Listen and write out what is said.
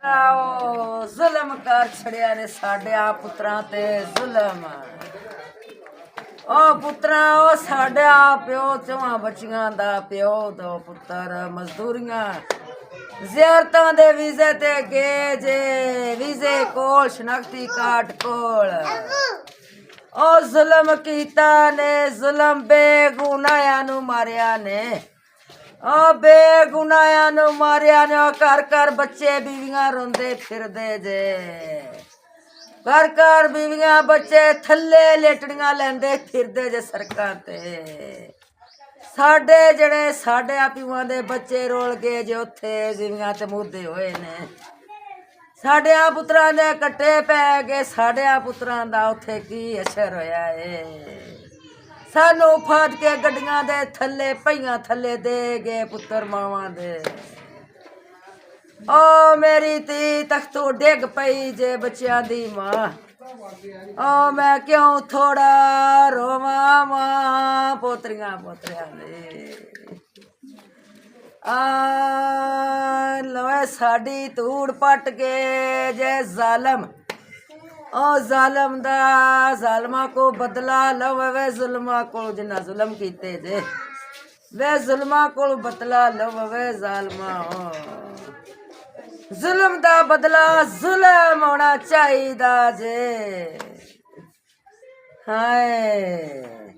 ਜ਼ੁਲਮ ਕਰ ਛੜਿਆ ਨੇ ਸਾਡਿਆਂ ਪੁੱਤਰਾਂ ਤੇ ਜ਼ੁਲਮ। ਉਹ ਪੁੱਤਰਾਂ ਉਹ ਸਾਡਾ ਪਿਓ ਚੋਂ ਬੱਚੀਆਂ ਦਾ ਪਿਓ ਦੋ ਪੁੱਤਰ ਮਜ਼ਦੂਰੀਆਂ ਜ਼ਿਆਰਤਾਂ ਦੇ ਵੀਜ਼ੇ ਤੇ ਗਏ ਜੇ ਵੀਜ਼ੇ ਕੋਲ ਸ਼ਨਾਖਤੀ ਕਾਰਡ ਕੋਲ। ਉਹ ਜ਼ੁਲਮ ਕੀਤਾ ਨੇ ਜ਼ੁਲਮ ਬੇਗੁਨਾਹਾਂ ਨੂੰ ਮਾਰਿਆ ਨੇ। ਉਹ ਬੇਗੁਨਾਹਾਂ ਨੂੰ ਮਾਰਿਆ ਨੇ। ਘਰ ਘਰ ਬੱਚੇ ਬੀਵੀਆਂ ਰੋਂਦੇ ਫਿਰਦੇ ਜੇ। ਘਰ ਘਰ ਬੀਵੀਆਂ ਬੱਚੇ ਥੱਲੇ ਲੇਟੜੀਆਂ ਲੈਂਦੇ ਫਿਰਦੇ ਜੇ ਸੜਕਾਂ ਤੇ। ਸਾਡੇ ਜਿਹੜੇ ਸਾਡੇ ਪਿਓਾਂ ਦੇ ਬੱਚੇ ਰੋਲ ਗਏ ਜੇ ਉੱਥੇ ਬੀਵੀਆਂ ਤੇ ਮੁੱਦੇ ਹੋਏ ਨੇ। ਸਾਡਿਆਂ ਪੁੱਤਰਾਂ ਦੇ ਕੱਟੇ ਪੈ ਗਏ। ਸਾਡਿਆਂ ਪੁੱਤਰਾਂ ਦਾ ਉੱਥੇ ਕੀ ਅਸਰ ਹੋਇਆ ਏ। ਸਾਨੂੰ ਫਾੜ ਕੇ ਗੱਡੀਆਂ ਦੇ ਥੱਲੇ ਪਈਆਂ ਥੱਲੇ ਦੇ ਗਏ ਪੁੱਤਰ ਮਾਵਾਂ ਦੇ। ਓ ਮੇਰੀ ਧੀ ਤਖਤੋਂ ਡਿੱਗ ਪਈ ਜੇ ਬੱਚਿਆਂ ਦੀ ਮਾਂ। ਓ ਮੈਂ ਕਿਉਂ ਥੋੜਾ ਰੋਵਾਂ ਮਾਂ ਪੋਤਰੀਆਂ ਪੋਤਰਿਆਂ ਦੇ। ਲੋਏ ਸਾਡੀ ਧੂੜ ਪੱਟ ਕੇ ਜੇ ਜ਼ਾਲਮ। ਉਹ ਜ਼ਾਲਮ ਦਾ ਜ਼ਾਲਮਾਂ ਕੋ ਬਦਲਾ ਲਵੇ ਵੇ ਜ਼ੁਲਮਾਂ ਕੋਲ ਜਿੰਨਾ ਜ਼ੁਲਮ ਕੀਤੇ ਜੇ ਵੇ ਜ਼ੁਲਮਾਂ ਕੋਲ ਬਦਲਾ ਲਵੇ ਵੇ ਜ਼ਾਲਮਾਂ। ਜ਼ੁਲਮ ਦਾ ਬਦਲਾ ਜ਼ੁਲਮ ਹੋਣਾ ਚਾਹੀਦਾ ਜੇ। ਹਾਏ